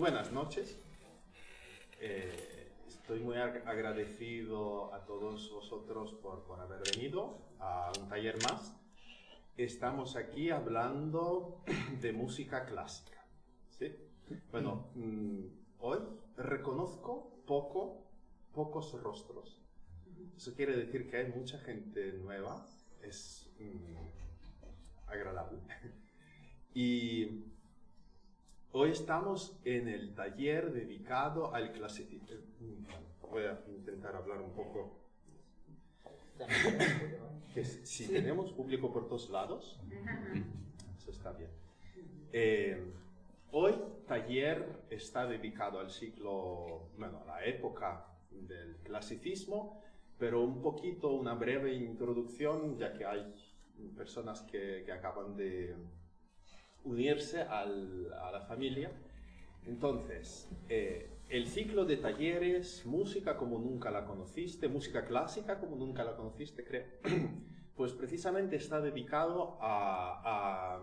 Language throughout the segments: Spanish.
buenas noches. Estoy muy agradecido a todos vosotros por haber venido a un taller más. Estamos aquí hablando de música clásica, ¿sí? Bueno, hoy reconozco pocos rostros. Eso quiere decir que hay mucha gente nueva. Es agradable. Y hoy estamos en el taller dedicado al clasicismo. Voy a intentar hablar un poco. Si tenemos público por todos lados, eso está bien. Hoy taller está dedicado al ciclo, bueno, a la época del clasicismo, pero un poquito, una breve introducción, ya que hay personas que acaban de unirse a la familia. Entonces, el ciclo de talleres, música como nunca la conociste, música clásica como nunca la conociste, creo, pues precisamente está dedicado a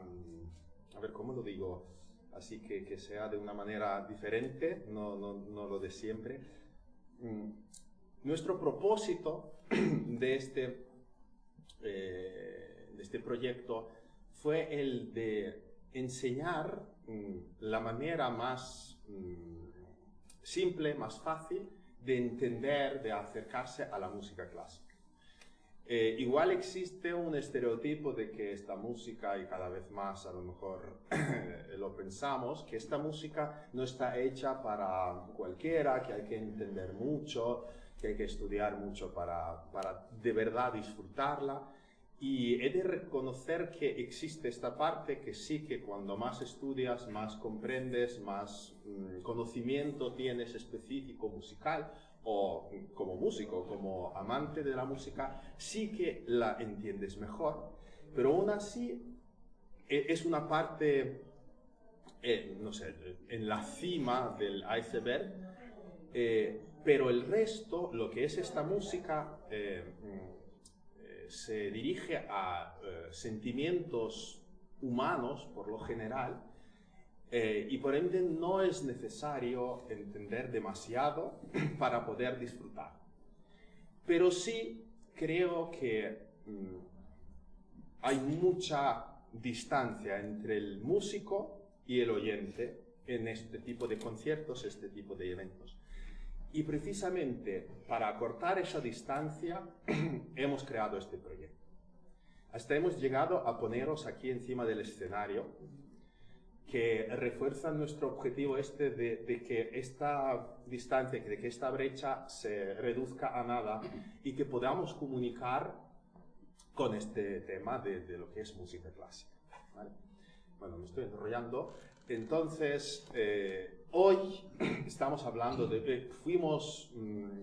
ver cómo lo digo, así que sea de una manera diferente, no lo de siempre. Nuestro propósito de este proyecto fue el de enseñar la manera más simple, más fácil de entender, de acercarse a la música clásica. Igual existe un estereotipo de que esta música, y cada vez más a lo mejor lo pensamos, que esta música no está hecha para cualquiera, que hay que entender mucho, que hay que estudiar mucho para de verdad disfrutarla. Y he de reconocer que existe esta parte que sí, que cuando más estudias, más comprendes, más conocimiento tienes específico musical, o como músico, como amante de la música, sí que la entiendes mejor. Pero aún así es una parte, no sé, en la cima del iceberg, pero el resto, lo que es esta música, se dirige a sentimientos humanos, por lo general, y por ende no es necesario entender demasiado para poder disfrutar. Pero sí creo que hay mucha distancia entre el músico y el oyente en este tipo de conciertos, este tipo de eventos. Y precisamente para acortar esa distancia hemos creado este proyecto. Hasta hemos llegado a poneros aquí encima del escenario, que refuerza nuestro objetivo de que esta distancia, de que esta brecha se reduzca a nada y que podamos comunicar con este tema de lo que es música clásica, ¿vale? Bueno, me estoy enrollando. Entonces, hoy estamos hablando fuimos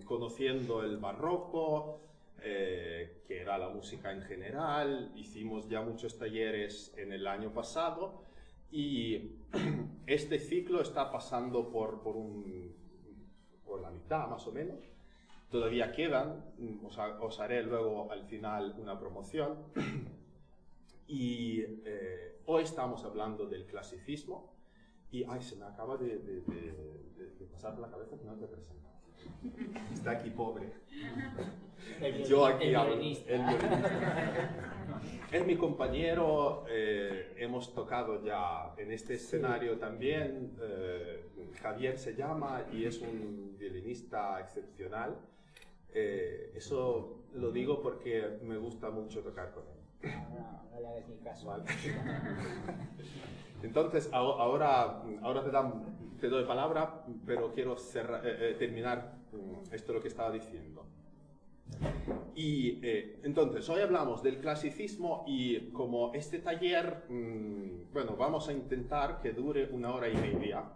conociendo el barroco, que era la música en general, hicimos ya muchos talleres en el año pasado, y este ciclo está pasando por la mitad más o menos. Todavía quedan, os haré luego al final una promoción. Y hoy estamos hablando del clasicismo. Y se me acaba de pasar por la cabeza que no te presento. Está aquí pobre. Yo aquí hablo. Es mi compañero, hemos tocado ya en este escenario también. Javier se llama y es un violinista excepcional. Eso lo digo porque me gusta mucho tocar con él. No le hagas ni caso. Vale. Entonces, ahora te doy palabra, pero quiero terminar esto lo que estaba diciendo. Y entonces, hoy hablamos del clasicismo y como este taller, bueno, vamos a intentar que dure 1 hora y media,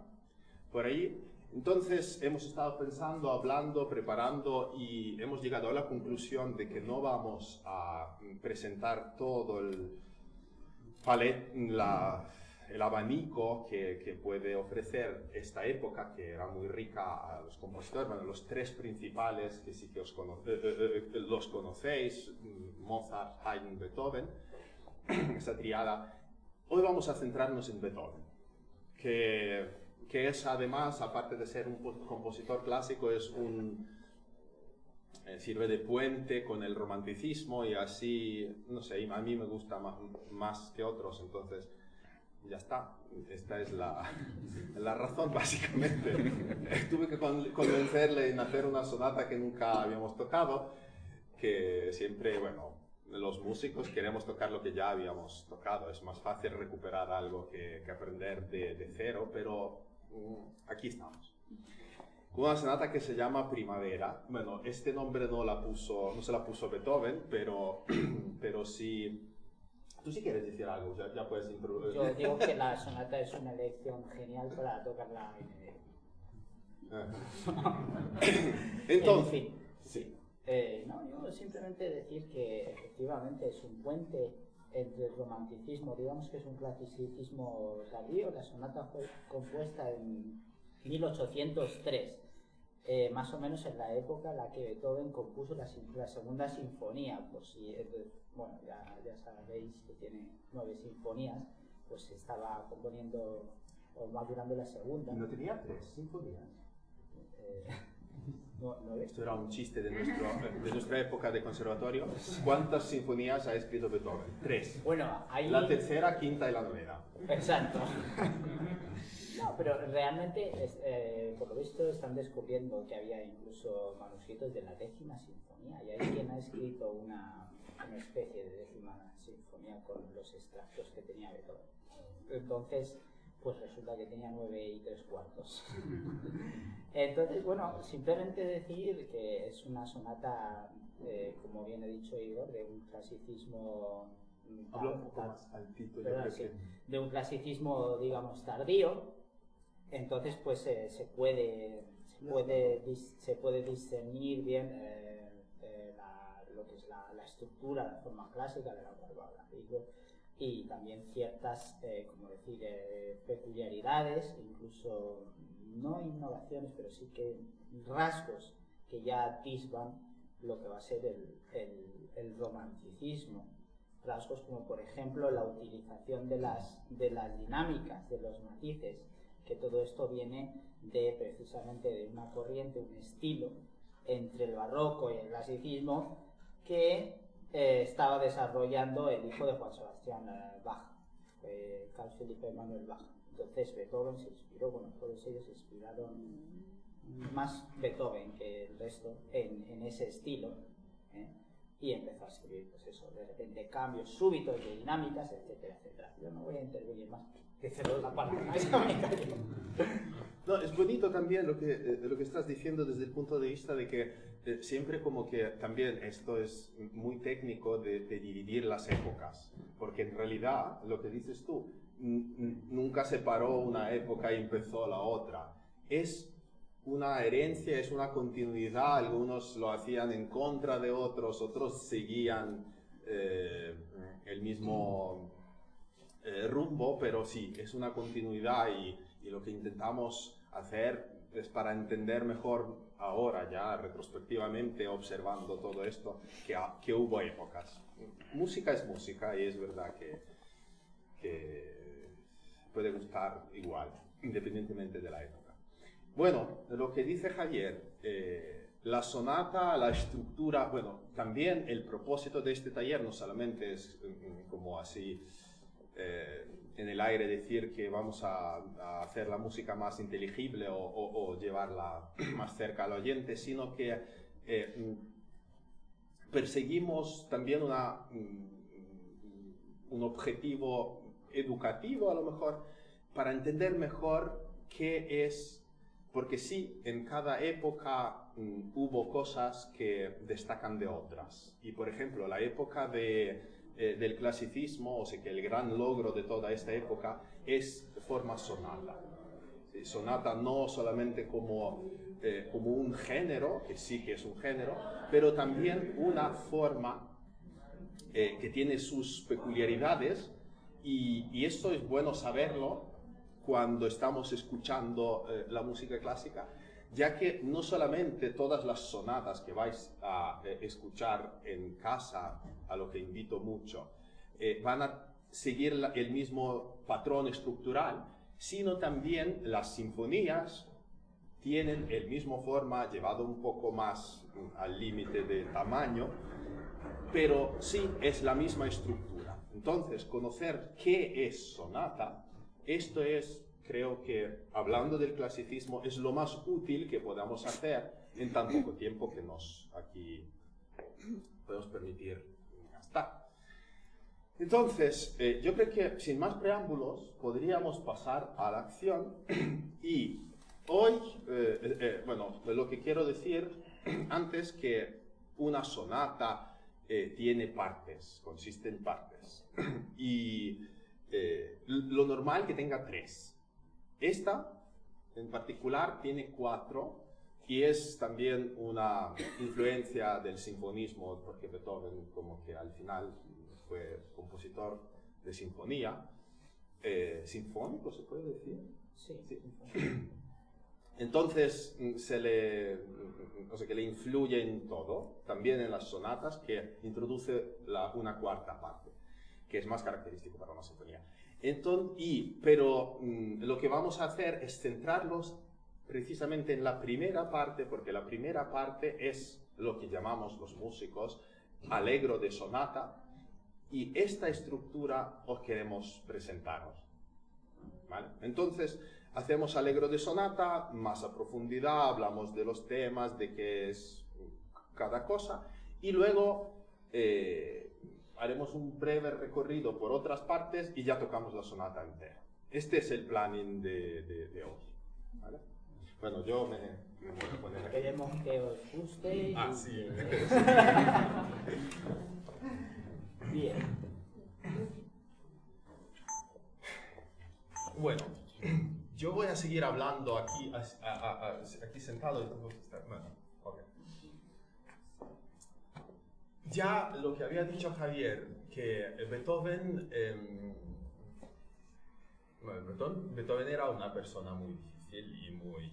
por ahí. Entonces, hemos estado pensando, hablando, preparando y hemos llegado a la conclusión de que no vamos a presentar todo el abanico que puede ofrecer esta época, que era muy rica a los compositores. Bueno, los 3 principales que sí que los conocéis, Mozart, Haydn, Beethoven, esa triada. Hoy vamos a centrarnos en Beethoven, que que es además, aparte de ser un compositor clásico, es sirve de puente con el romanticismo y así, no sé, a mí me gusta más que otros, entonces ya está. Esta es la razón, básicamente. Tuve que convencerle en hacer una sonata que nunca habíamos tocado, que siempre, bueno, los músicos queremos tocar lo que ya habíamos tocado. Es más fácil recuperar algo que aprender de cero, pero aquí estamos. Una sonata que se llama Primavera. Bueno, este nombre no se la puso Beethoven, pero sí. Tú sí quieres decir algo, ya puedes introducir. Yo digo que la sonata es una elección genial para tocarla Entonces, en fin. sí. No, yo simplemente decir que efectivamente es un puente entre el romanticismo, digamos que es un clasicismo tardío. La sonata fue compuesta en 1803, más o menos en la época en la que Beethoven compuso la segunda sinfonía. Por si, bueno, ya sabéis que tiene 9 sinfonías, pues estaba componiendo o madurando la segunda. ¿No tenía 3 sinfonías? No, esto era un chiste de nuestra época de conservatorio. ¿Cuántas sinfonías ha escrito Beethoven? 3. Bueno, hay... La tercera, quinta y la novena. Exacto. No, pero realmente, por lo visto, están descubriendo que había incluso manuscritos de la 10ª sinfonía, y hay quien ha escrito una especie de 10ª sinfonía con los extractos que tenía Beethoven. Entonces, pues resulta que tenía 9 3/4. Entonces, bueno, simplemente decir que es una sonata, como bien he dicho Igor, de un clasicismo... Habla un poco más altito, de un clasicismo, digamos, tardío. Entonces, pues se puede discernir bien lo que es la estructura, la forma clásica de la cual va a hablar Igor, y también ciertas, peculiaridades, incluso no innovaciones, pero sí que rasgos que ya atisban lo que va a ser el romanticismo. Rasgos como, por ejemplo, la utilización de las dinámicas, de los matices, que todo esto viene precisamente de una corriente, un estilo entre el barroco y el clasicismo que estaba desarrollando el hijo de Juan Sebastián Bach, Carl Philipp Emanuel Bach. Entonces Beethoven se inspiró, bueno, todos ellos se inspiraron, más Beethoven que el resto, en ese estilo, y empezó a escribir, pues eso, de repente cambios súbitos de dinámicas, etcétera, etcétera. Yo no voy a intervenir más, que cedo la palabra. No, es bonito también lo que estás diciendo desde el punto de vista de que siempre como que también esto es muy técnico de dividir las épocas, porque en realidad lo que dices tú, nunca se paró una época y empezó la otra. Es una herencia, es una continuidad. Algunos lo hacían en contra de otros, otros seguían el mismo rumbo, pero sí, es una continuidad y lo que intentamos hacer es para entender mejor ahora, ya retrospectivamente, observando todo esto, que hubo épocas. Música es música y es verdad que puede gustar igual, independientemente de la época. Bueno, lo que dice Javier, la sonata, la estructura, bueno, también el propósito de este taller no solamente es como así en el aire decir que vamos a hacer la música más inteligible o llevarla más cerca al oyente, sino que perseguimos también un objetivo educativo, a lo mejor, para entender mejor qué es, porque sí, en cada época hubo cosas que destacan de otras. Y por ejemplo, la época del clasicismo, o sea que el gran logro de toda esta época es forma sonata. ¿Sí? Sonata no solamente como un género, que sí que es un género, pero también una forma que tiene sus peculiaridades, y esto es bueno saberlo cuando estamos escuchando la música clásica, ya que no solamente todas las sonatas que vais a escuchar en casa, a lo que invito mucho, van a seguir el mismo patrón estructural, sino también las sinfonías tienen el mismo forma, llevado un poco más al límite de tamaño, pero sí es la misma estructura. Entonces, conocer qué es sonata, esto es, creo que, hablando del clasicismo, es lo más útil que podamos hacer en tan poco tiempo que nos aquí podemos permitir gastar. Entonces, yo creo que sin más preámbulos podríamos pasar a la acción y hoy, bueno, lo que quiero decir antes que una sonata tiene partes, consiste en partes y lo normal que tenga 3. Esta en particular tiene 4 y es también una influencia del sinfonismo porque Beethoven como que al final fue compositor de sinfonía, sinfónico se puede decir. Sí. Entonces que le influye en todo, también en las sonatas, que introduce una cuarta parte, que es más característico para una sinfonía. Pero lo que vamos a hacer es centrarnos precisamente en la primera parte, porque la primera parte es lo que llamamos los músicos allegro de sonata, y esta estructura os queremos presentaros, ¿vale? Entonces, hacemos allegro de sonata, más a profundidad, hablamos de los temas, de qué es cada cosa, y luego haremos un breve recorrido por otras partes y ya tocamos la sonata entera. Este es el planning de hoy, ¿vale? Bueno, yo me voy a poner aquí. Queremos que os guste. Sí. Bien. Bueno, yo voy a seguir hablando aquí, aquí sentado. Bueno, okay. Ya lo que había dicho Javier, que Beethoven, Beethoven era una persona muy difícil y muy...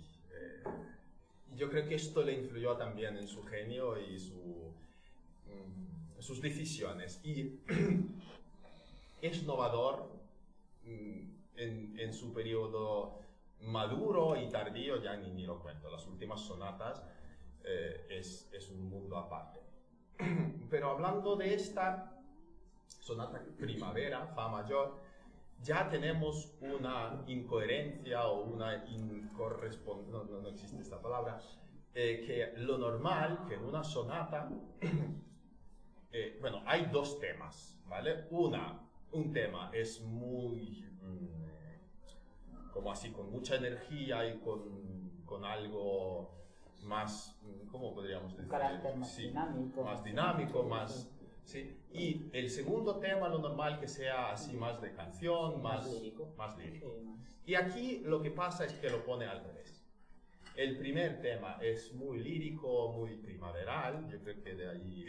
yo creo que esto le influyó también en su genio y sus decisiones. Y es innovador en su periodo maduro y tardío, ya ni lo cuento. Las últimas sonatas es un mundo aparte. Pero hablando de esta sonata primavera, Fa mayor, ya tenemos una incoherencia o una incorrespondencia, no existe esta palabra, que lo normal que en una sonata, bueno, hay 2 temas, ¿vale? Un tema es muy, como así, con mucha energía y con algo más, ¿cómo podríamos decir? Un carácter más dinámico. Más dinámico, más... Sí. Y el segundo tema, lo normal que sea así más de canción, más lírico. Y aquí lo que pasa es que lo pone al revés. El primer tema es muy lírico, muy primaveral, yo creo que de ahí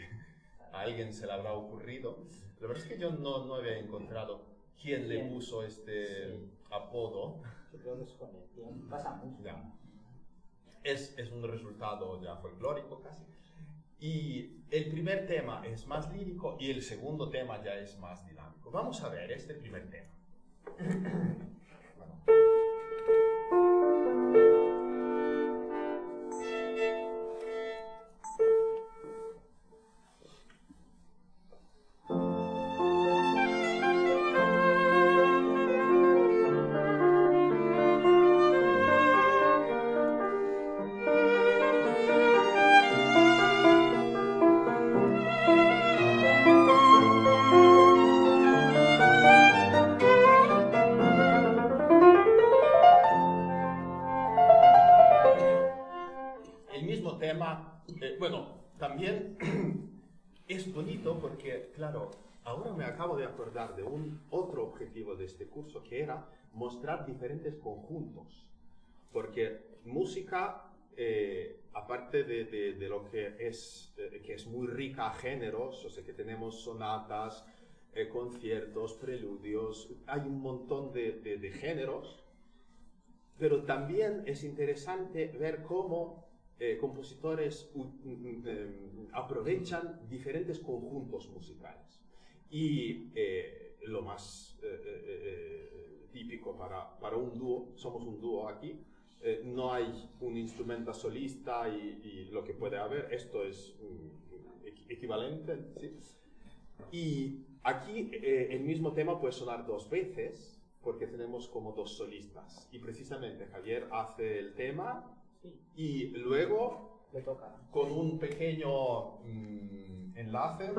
a alguien se le habrá ocurrido. La verdad es que yo no había encontrado quién le puso este apodo. Yo creo que es con el tiempo, pasa mucho. Ya. Es un resultado ya folclórico casi. Y el primer tema es más lírico y el segundo tema ya es más dinámico. Vamos a ver este primer tema. Bueno. Es bonito porque, claro, ahora me acabo de acordar de un otro objetivo de este curso, que era mostrar diferentes conjuntos. Porque música, aparte de lo que es muy rica a géneros, o sea que tenemos sonatas, conciertos, preludios, hay un montón de géneros, pero también es interesante ver cómo compositores aprovechan diferentes conjuntos musicales. Y lo más típico para un dúo. Somos un dúo aquí. No hay un instrumento solista y lo que puede haber. Esto es equivalente, ¿sí? Y aquí el mismo tema puede sonar dos veces porque tenemos como dos solistas. Y precisamente Javier hace el tema y luego Le toca. con un pequeño enlace.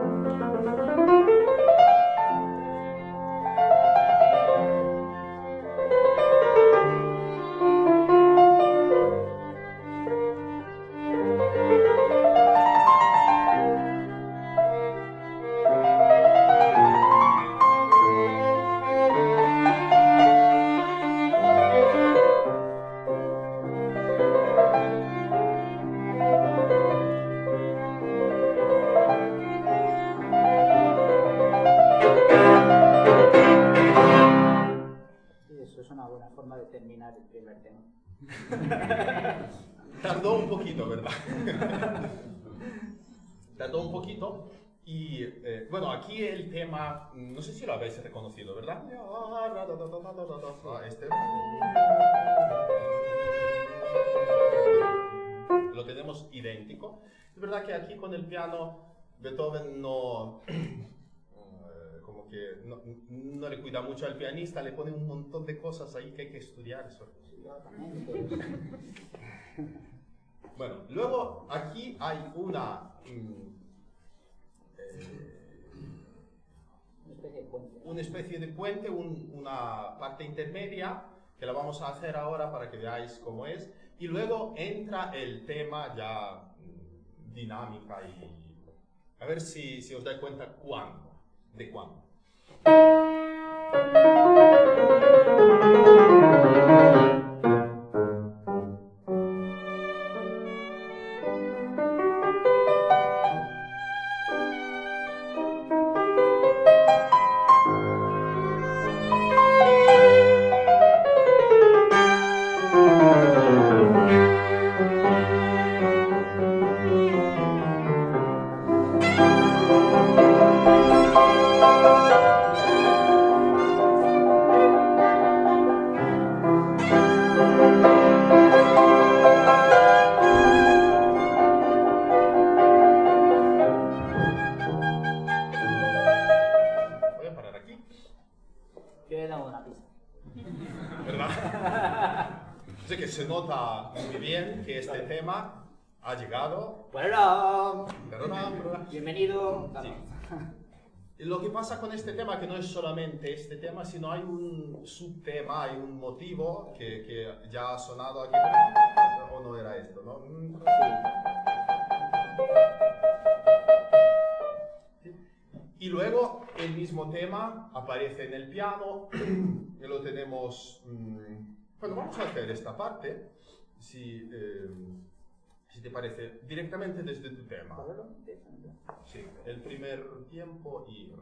De terminar el primer tema. Tardó un poquito, ¿verdad? Tardó un poquito y bueno, aquí el tema, no sé si lo habéis reconocido, ¿verdad? Este. Lo tenemos idéntico. Es verdad que aquí con el piano Beethoven no... que no le cuida mucho al pianista, le pone un montón de cosas ahí que hay que estudiar. Bueno, luego aquí hay una especie de puente, una parte intermedia que la vamos a hacer ahora para que veáis cómo es, y luego entra el tema ya dinámica y a ver si os dais cuenta de cuándo. Se nota muy bien que este tema ha llegado. Bueno, bienvenido. Sí. Lo que pasa con este tema, que no es solamente este tema, sino hay un subtema, hay un motivo que ya ha sonado aquí. ¿O no era esto, no? Sí. Y luego el mismo tema aparece en el piano, y lo tenemos... Bueno, vamos a hacer esta parte, si te parece, directamente desde tu tema. Sí, el primer tiempo y...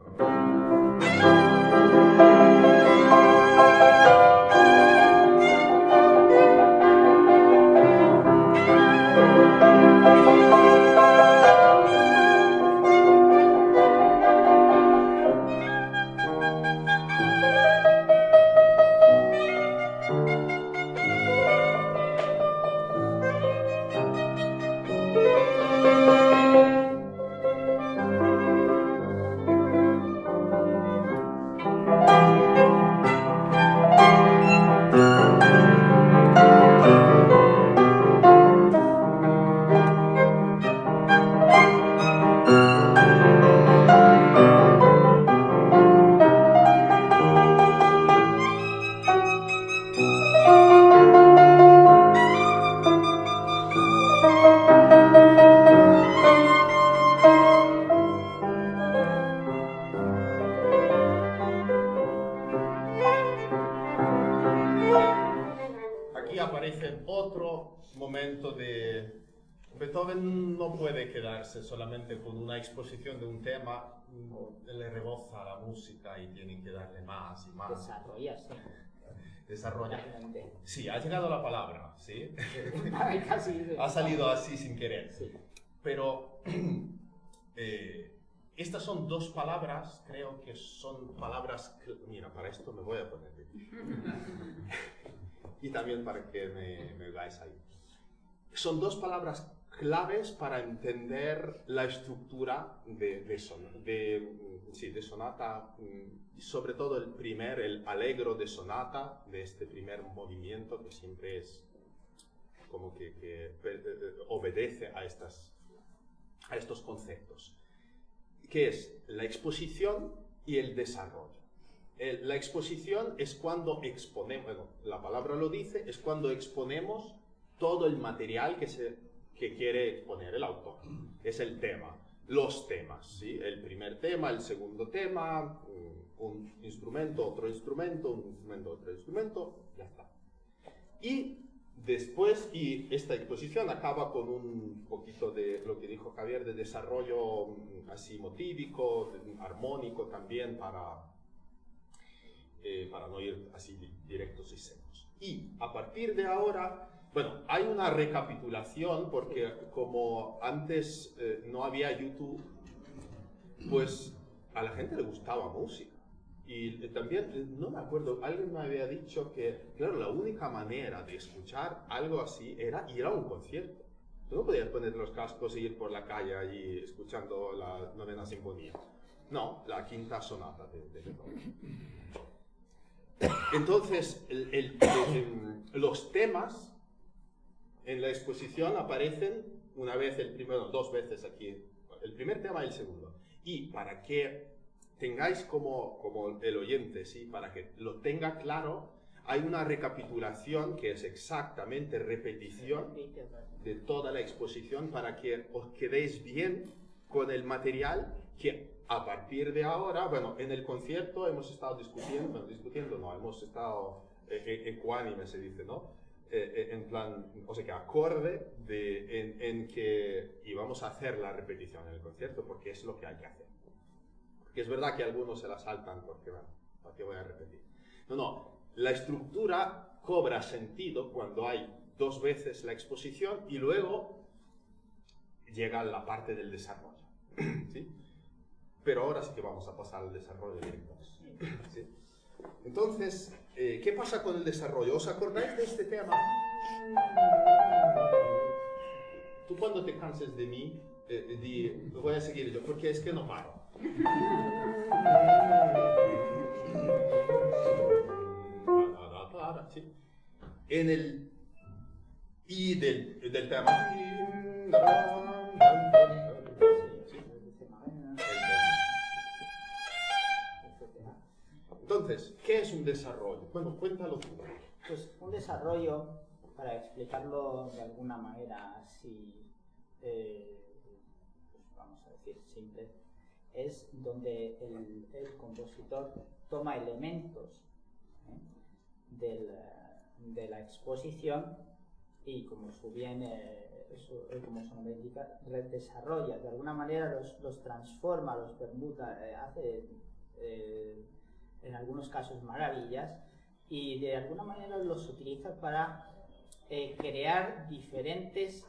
Aparece otro momento de... Beethoven no puede quedarse solamente con una exposición de un tema, le reboza la música y tiene que darle más y más. Desarrolla. Sí, ha llegado la palabra, ¿sí? Ha salido así sin querer. Sí. Pero estas son dos palabras, creo que son palabras... Mira, para esto me voy a poner de pie. Y también para que me veáis ahí. Son dos palabras claves para entender la estructura de sonata, sobre todo el allegro de sonata, de este primer movimiento que siempre es como que obedece a estos conceptos, que es la exposición y el desarrollo. La exposición es cuando exponemos, bueno, la palabra lo dice, es cuando exponemos todo el material que quiere exponer el autor. Es el tema, los temas, ¿sí? El primer tema, el segundo tema, un instrumento, otro instrumento, un instrumento, otro instrumento, ya está. Y después, y esta exposición acaba con un poquito de lo que dijo Javier, de desarrollo así motívico, armónico también, para no ir así directos y secos. Y a partir de ahora, bueno, hay una recapitulación, porque como antes no había YouTube, pues a la gente le gustaba música. Y también, no me acuerdo, alguien me había dicho que, claro, la única manera de escuchar algo así era ir a un concierto. Tú no podías poner los cascos e ir por la calle allí escuchando la 9ª sinfonía. No, la 5ª sonata de Beethoven. Entonces, los temas en la exposición aparecen una vez el primero, dos veces aquí, el primer tema y el segundo. Y para que tengáis como el oyente, ¿sí? Para que lo tenga claro, hay una recapitulación que es exactamente repetición de toda la exposición para que os quedéis bien con el material que a partir de ahora, bueno, en el concierto hemos estado hemos estado ecuánime, se dice, ¿no? En plan, o sea, que acorde en que íbamos a hacer la repetición en el concierto, porque es lo que hay que hacer. Porque es verdad que algunos se la saltan porque, bueno, ¿para qué voy a repetir? No, la estructura cobra sentido cuando hay dos veces la exposición y luego llega la parte del desarrollo, ¿sí? Pero ahora sí que vamos a pasar al desarrollo directo. ¿Sí? Entonces, ¿qué pasa con el desarrollo? ¿Os acordáis de este tema? Tú cuando te canses de mí, voy a seguir yo, porque es que no paro. ¿Sí? En el I del tema. Entonces, ¿qué es un desarrollo? Bueno, cuéntalo tú. Pues un desarrollo, para explicarlo de alguna manera así, pues vamos a decir simple, es donde el compositor toma elementos de la exposición y, como su nombre indica, desarrolla, de alguna manera los transforma, los permuta, hace en algunos casos maravillas, y de alguna manera los utiliza para crear diferentes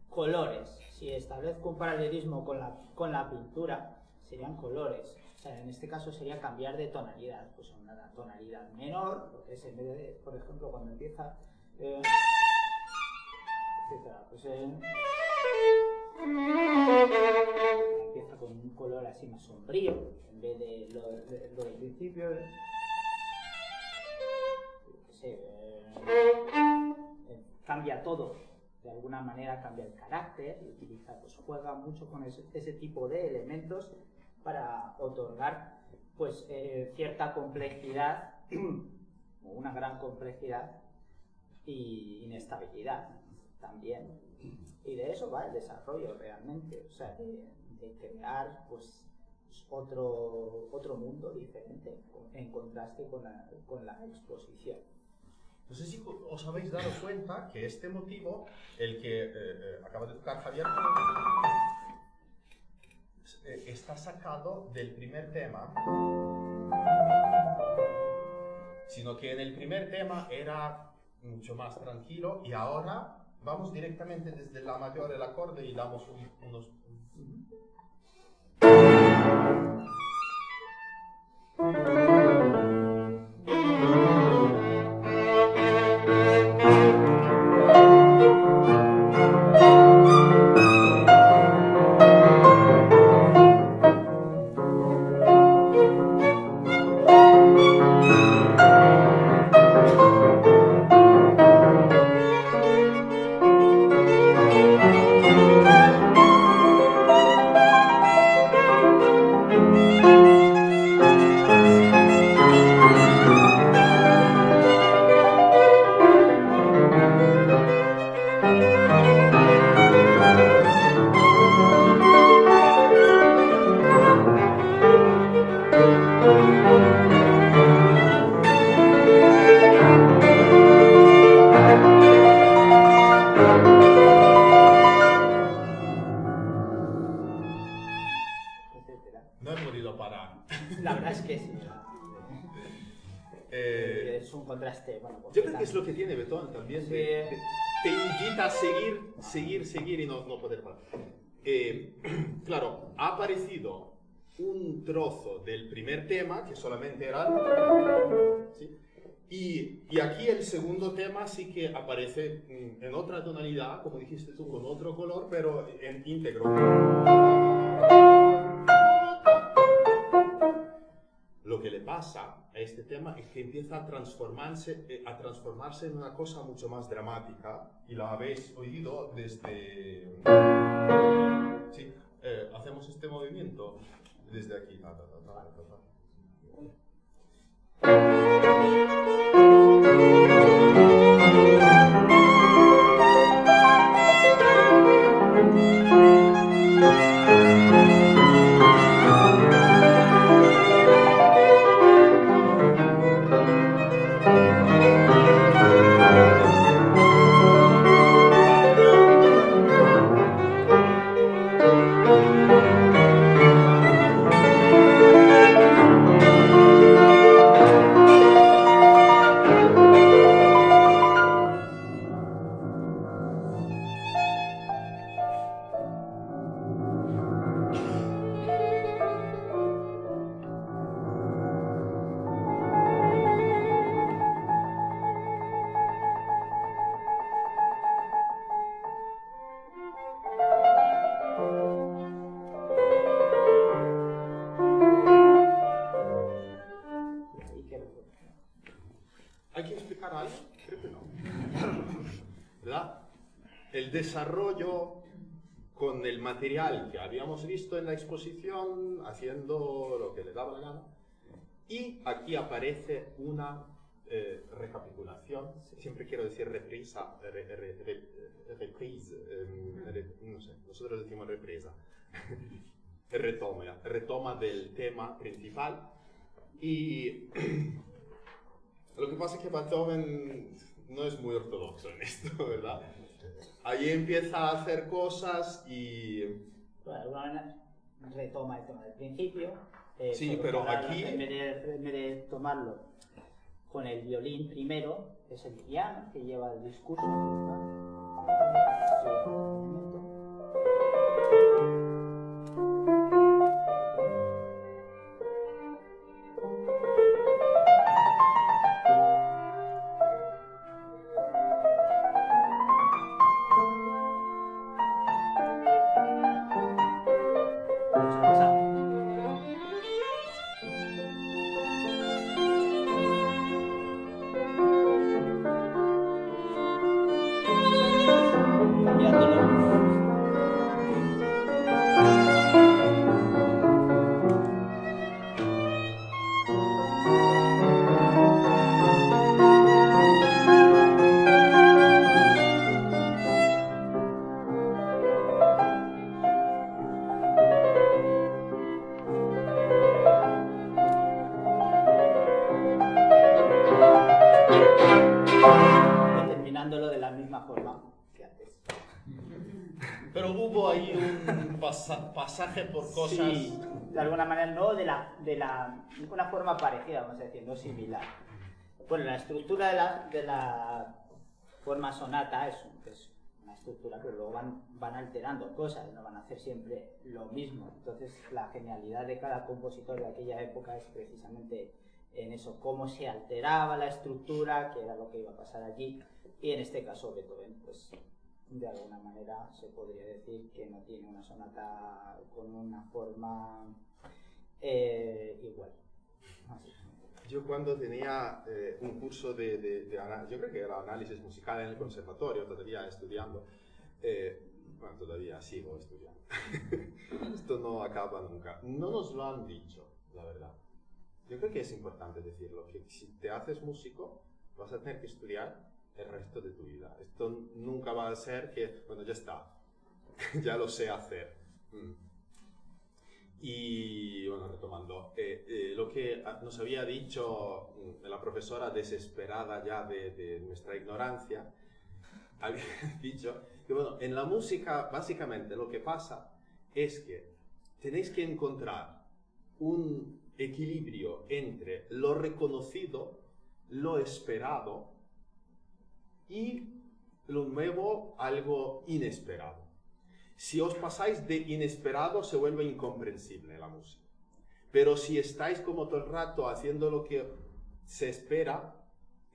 colores. Si establezco un paralelismo con la pintura, serían colores. O sea, en este caso sería cambiar de tonalidad, pues una tonalidad menor, porque es en vez de, por ejemplo, cuando empieza pues empieza con un color así más sombrío, en vez de lo del principio, cambia todo, de alguna manera cambia el carácter y utiliza, pues juega mucho con ese tipo de elementos para otorgar pues cierta complejidad, o una gran complejidad y inestabilidad también. Y de eso va el desarrollo realmente, o sea, de crear pues otro mundo diferente en contraste con la exposición. No sé si os habéis dado cuenta que este motivo, el que acaba de tocar Javier, está sacado del primer tema, sino que en el primer tema era mucho más tranquilo y ahora vamos directamente desde la mayor el acorde y damos unos... No he podido parar. La verdad es que sí. Es un contraste. Bueno, yo creo que es lo que tiene Beethoven también. Sí. Te invita a seguir y no poder parar. Claro, ha aparecido un trozo del primer tema que solamente era... ¿sí? Y aquí el segundo tema sí que aparece en otra tonalidad, como dijiste tú, con otro color, pero en íntegro. Lo que le pasa a este tema es que empieza a transformarse en una cosa mucho más dramática, y lo habéis oído desde... Sí, hacemos este movimiento desde aquí. ¿Hay que explicar algo? Creo que no. ¿Verdad? El desarrollo con el material que habíamos visto en la exposición, haciendo lo que le daba la gana, y aquí aparece una recapitulación, siempre quiero decir reprisa, reprise, no sé, nosotros decimos represa, retoma del tema principal. Y lo que pasa es que Beethoven no es muy ortodoxo en esto, ¿verdad? Ahí empieza a hacer cosas y... Bueno, retoma el tema del principio. Sí, pero aquí... En vez de tomarlo con el violín primero, es el piano que lleva el discurso. Terminándolo de la misma forma que antes. Pero hubo ahí un pasaje por cosas... Sí, de alguna manera no de una forma parecida, vamos a decir, no similar. Bueno, la estructura de la forma sonata es una estructura, pero luego van alterando cosas, no van a hacer siempre lo mismo. Entonces la genialidad de cada compositor de aquella época es precisamente en eso, cómo se alteraba la estructura, que era lo que iba a pasar allí, y en este caso Beethoven, pues de alguna manera se podría decir que no tiene una sonata con una forma igual. Así. Yo cuando tenía un curso yo creo que era análisis musical en el conservatorio, todavía estudiando, bueno, todavía sigo estudiando, esto no acaba nunca, no nos lo han dicho, la verdad. Yo creo que es importante decirlo, que si te haces músico vas a tener que estudiar el resto de tu vida. Esto nunca va a ser que, bueno, ya está, ya lo sé hacer. Y bueno, retomando, lo que nos había dicho la profesora, desesperada ya de nuestra ignorancia, había dicho que bueno, en la música básicamente lo que pasa es que tenéis que encontrar un equilibrio entre lo reconocido, lo esperado y lo nuevo, algo inesperado. Si os pasáis de inesperado, se vuelve incomprensible la música. Pero si estáis como todo el rato haciendo lo que se espera,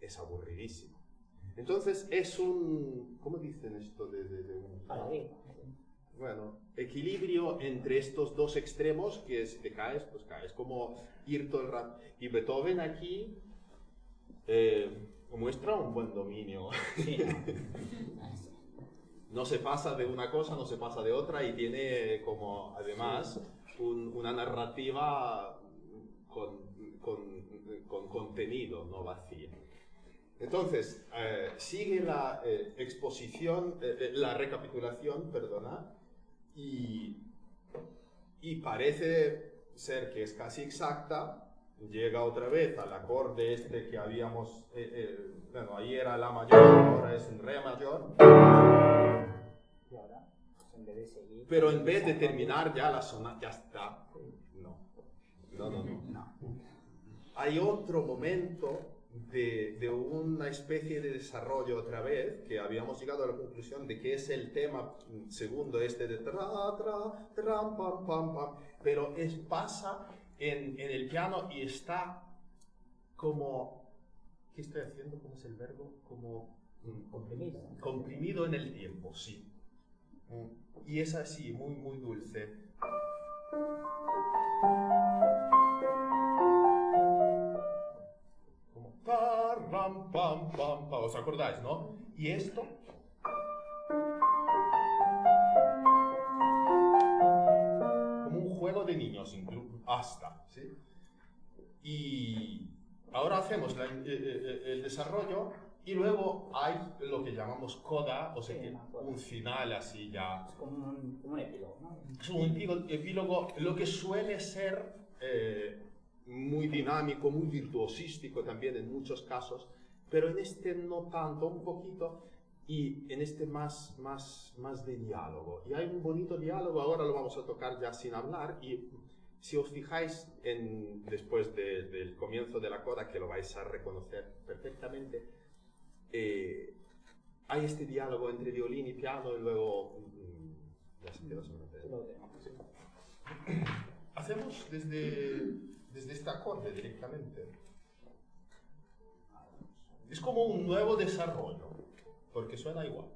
es aburridísimo. Entonces es un... ¿Cómo dicen esto de un... Paradigma. Bueno, equilibrio entre estos dos extremos, que si te caes, pues caes. Como ir todo el rato. Y Beethoven aquí muestra un buen dominio. Sí. No se pasa de una cosa, no se pasa de otra, y tiene como además una narrativa con contenido, no vacía. Entonces, sigue la exposición, la recapitulación, perdona, y parece ser que es casi exacta. Llega otra vez al acorde este que habíamos, bueno, ahí era la mayor, ahora es en re mayor. Y ahora, pues en vez de seguir... Pero en vez de terminar ya la sonata, ya está. No. Hay otro momento de una especie de desarrollo otra vez, que habíamos llegado a la conclusión de que es el tema segundo este de tra, tra, tram, pam, pam, pam, pero pasa en el piano y está como... ¿Qué estoy haciendo? ¿Cómo es el verbo? Como... comprimido en el tiempo, sí. Y es así, muy, muy dulce. Como... Pam, pam, pam, ¿os acordáis, no? Y esto... como un juego de niños, hasta, ¿sí? Y ahora hacemos el desarrollo y luego hay lo que llamamos coda, o sea, que un final así ya. Es como un epílogo, ¿no? Es un epílogo, lo que suele ser muy dinámico, muy virtuosístico también en muchos casos, pero en este no tanto, un poquito, y en este más de diálogo. Y hay un bonito diálogo, ahora lo vamos a tocar ya sin hablar, y si os fijáis después del comienzo de la coda, que lo vais a reconocer perfectamente, hay este diálogo entre violín y piano, y luego ya se queda solamente. Hacemos desde este acorde directamente. Es como un nuevo desarrollo, porque suena igual.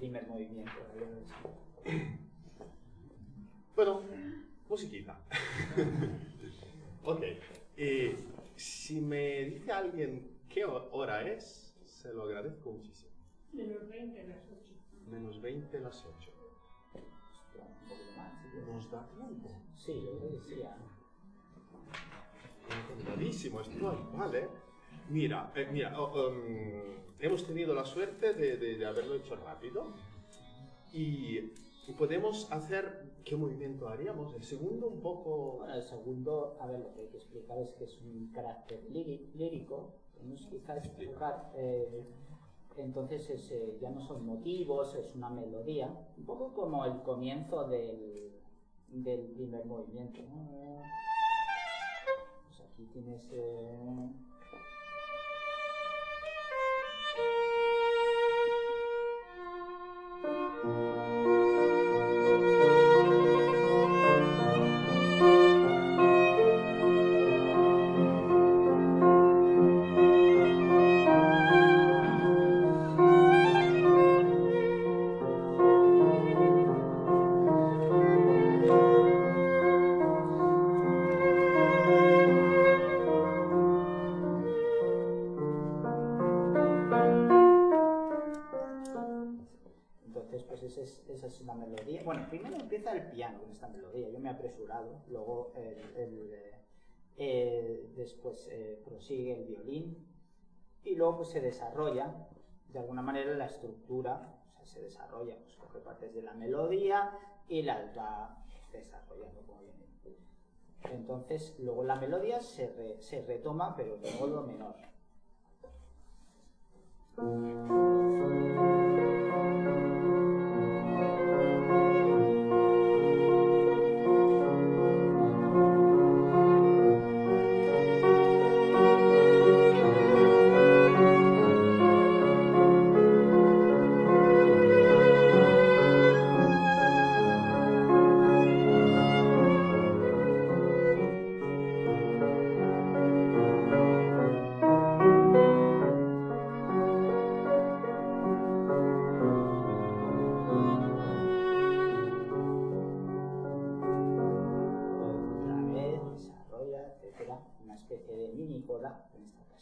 primer movimiento. Bueno, musiquita. Ok. Si me dice alguien qué hora es, se lo agradezco muchísimo. -20 las 8. -20 las 8. Un poquito más. ¿Sí? ¿Nos da tiempo? Sí, yo creo que sí. Encantadísimo, estoy, vale. Mira, hemos tenido la suerte de haberlo hecho rápido y podemos hacer, ¿qué movimiento haríamos? El segundo un poco... Bueno, el segundo, a ver, lo que hay que explicar es que es un carácter lírico, podemos quizás explicar, entonces ya no son motivos, es una melodía, un poco como el comienzo del primer movimiento, ¿no? Pues aquí tienes... Esa es una melodía. Bueno, primero empieza el piano con esta melodía, yo me he apresurado, luego después prosigue el violín y luego pues se desarrolla de alguna manera la estructura, o sea, se desarrolla, pues coge partes de la melodía y las va desarrollando como viene. Entonces luego la melodía se retoma pero de modo menor.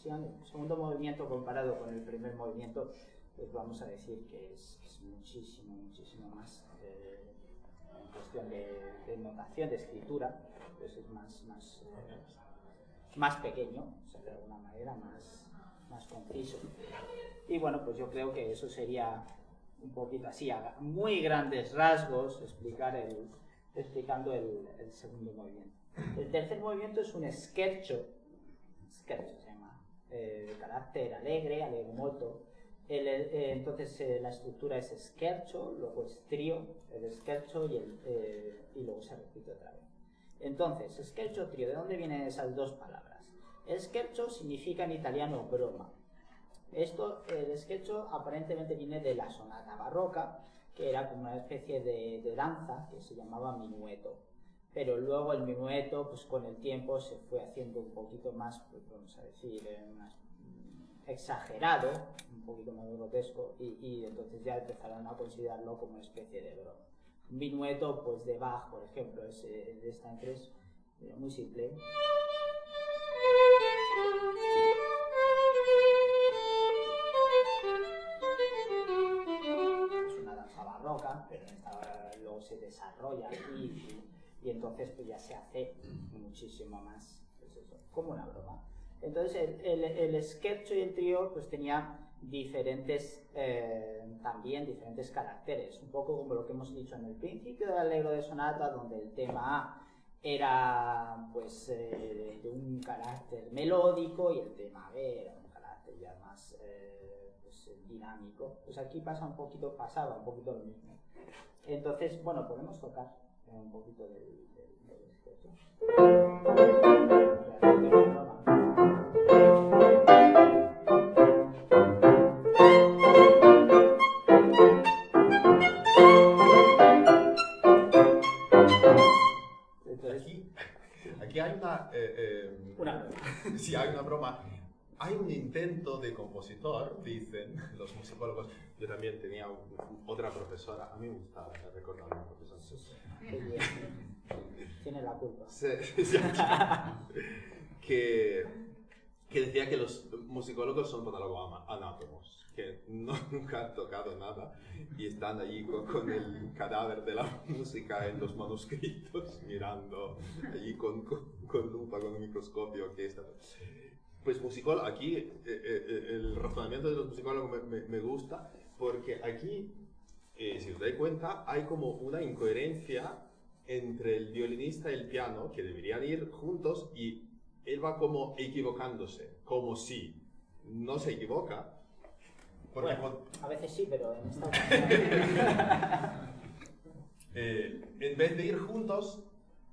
El segundo movimiento comparado con el primer movimiento, pues vamos a decir que es muchísimo más en cuestión de notación, de escritura, pues es más pequeño, o sea, de alguna manera más conciso. Y bueno, pues yo creo que eso sería un poquito así, a muy grandes rasgos, explicando el segundo movimiento. El tercer movimiento es un scherzo se llama, carácter alegre, allegro molto. Entonces la estructura es scherzo, luego es trío, el scherzo y luego se repite otra vez. Entonces, scherzo, trío, ¿de dónde vienen esas dos palabras? El scherzo significa en italiano broma. El scherzo aparentemente viene de la sonata barroca, que era como una especie de danza que se llamaba minueto. Pero luego el minueto, pues con el tiempo se fue haciendo un poquito más, pues, vamos a decir, más exagerado, un poquito más grotesco, y entonces ya empezaron a considerarlo como una especie de broma. Un minueto, pues de Bach, por ejemplo, está en tres, muy simple. Es una danza barroca, pero luego se desarrolla y entonces pues ya se hace muchísimo más, pues eso, como una broma. Entonces el scherzo y el trío pues tenía también diferentes caracteres, un poco como lo que hemos dicho en el principio del allegro de sonata, donde el tema A era pues de un carácter melódico y el tema B era un carácter ya más pues, dinámico. Pues aquí pasaba un poquito lo mismo. Entonces, bueno, podemos tocar un poquito del scherzo. Aquí hay una broma. Sí, hay una broma. hay un intento de compositor, dicen los musicólogos. Yo también tenía otra profesora, a mí me gustaba recordar a una profesora. Tiene la culpa. que decía que los musicólogos son patólogo-anátomos, que nunca han tocado nada y están allí con el cadáver de la música en los manuscritos, mirando allí con lupa, con un microscopio. Pues aquí el razonamiento de los musicólogos me gusta, porque aquí, si os dais cuenta, hay como una incoherencia entre el violinista y el piano, que deberían ir juntos, y él va como equivocándose, como si no se equivoca. Porque bueno, a veces sí, pero en esta ocasión... en vez de ir juntos,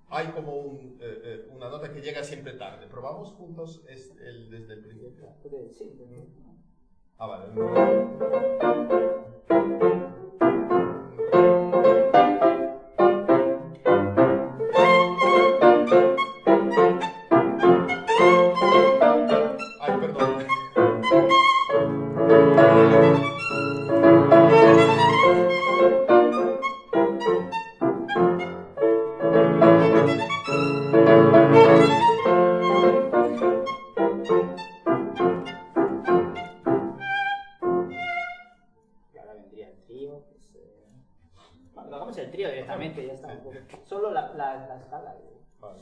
hay como una nota que llega siempre tarde. Probamos juntos desde el principio. Sí. Ah, vale. Ay, perdón. El trío directamente, ya está. Solo la escala. Vale.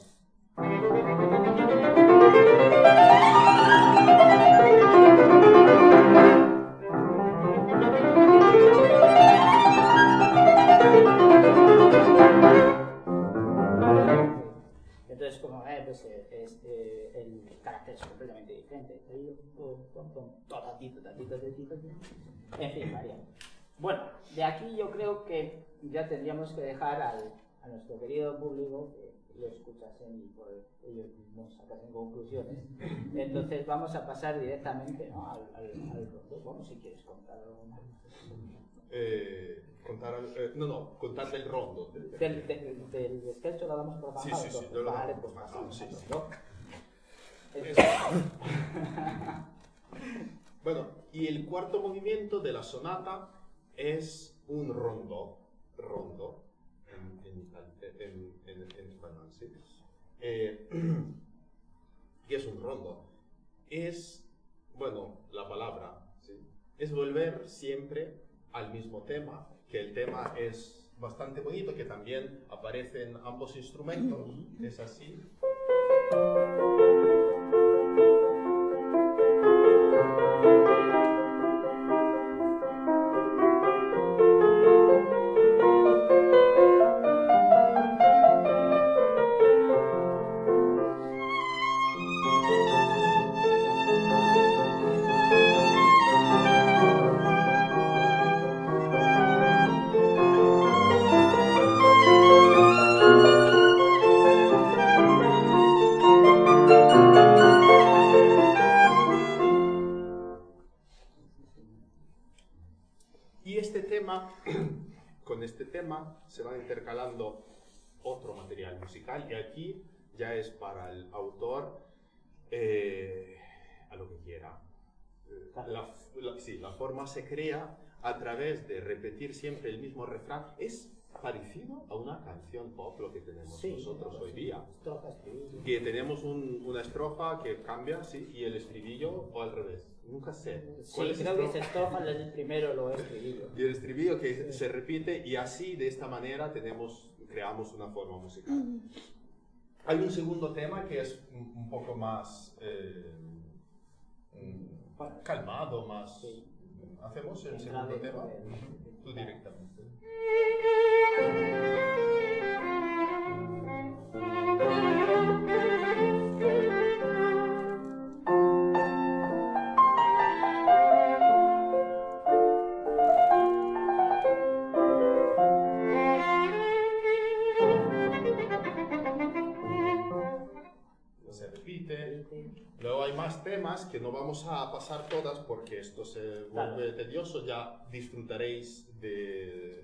Entonces, como pues, el carácter es completamente diferente. En fin, varía. Bueno, de aquí yo creo que ya tendríamos que dejar a nuestro querido público que lo escuchasen y por ellos mismos sacasen conclusiones. Entonces vamos a pasar directamente, ¿no? al rondo. Bueno, si quieres contar algo más. Contar del rondo. Del sketch lo damos por bajado. Sí, yo lo vale, damos pues por bajado, sí. Bueno, y el cuarto movimiento de la sonata es un rondo en español, ¿sí? ¿Qué es un rondo? Es, bueno, la palabra, ¿sí? Es volver siempre al mismo tema, que el tema es bastante bonito, que también aparecen ambos instrumentos, es así. Con este tema se va intercalando otro material musical, y aquí ya es para el autor a lo que quiera. La forma se crea a través de repetir siempre el mismo refrán. Es parecido a una canción pop lo que tenemos nosotros hoy día. Que tenemos una estrofa que cambia, sí, y el estribillo, o al revés. Nunca sé. Sí, creo que se estrofa el primero, luego estribillo. Y el estribillo que se repite, y así, de esta manera, creamos una forma musical. Hay un segundo tema que es un poco más calmado, más... Sí. ¿Hacemos el segundo tema? Tú directamente. Se repite. Luego hay más temas que no vamos a pasar todas porque esto se vuelve tedioso. Ya disfrutaréis de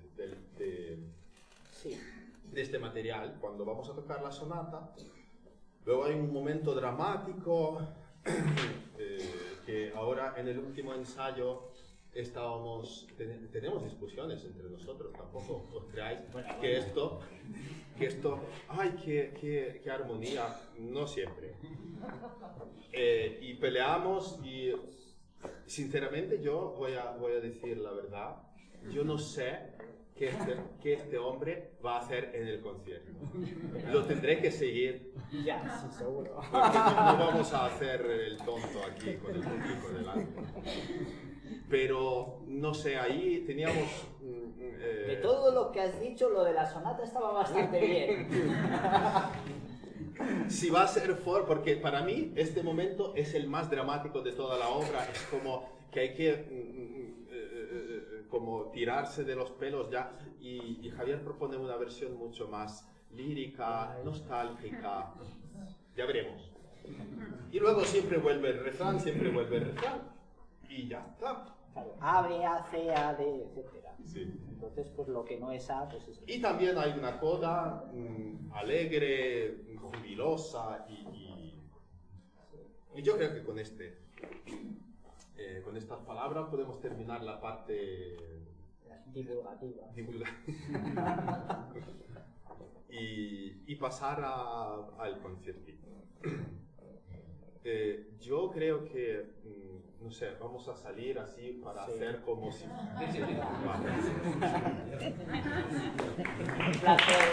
este material cuando vamos a tocar la sonata. Luego hay un momento dramático que ahora en el último ensayo tenemos discusiones entre nosotros, tampoco os creáis que esto, ay, qué armonía, no siempre. Y peleamos y sinceramente yo voy a decir la verdad, yo no sé qué este hombre va a hacer en el concierto. Lo tendré que seguir. Ya, sí, seguro. Porque no vamos a hacer el tonto aquí con el público delante. Pero, no sé, ahí teníamos... De todo lo que has dicho, lo de la sonata estaba bastante bien. Si va a ser porque para mí este momento es el más dramático de toda la obra, es como que hay que como tirarse de los pelos ya, y Javier propone una versión mucho más lírica, nostálgica, ya veremos. Y luego siempre vuelve el refrán, y ya está. Claro, A, B, A, C, A, D, etc. Sí. Entonces, pues lo que no es A, pues es... Y también hay una coda alegre, jubilosa, y yo creo que con estas palabras podemos terminar la parte divulgativa. y pasar al conciertito. Yo creo que, no sé, vamos a salir así para hacer como si... Vale. Un placer.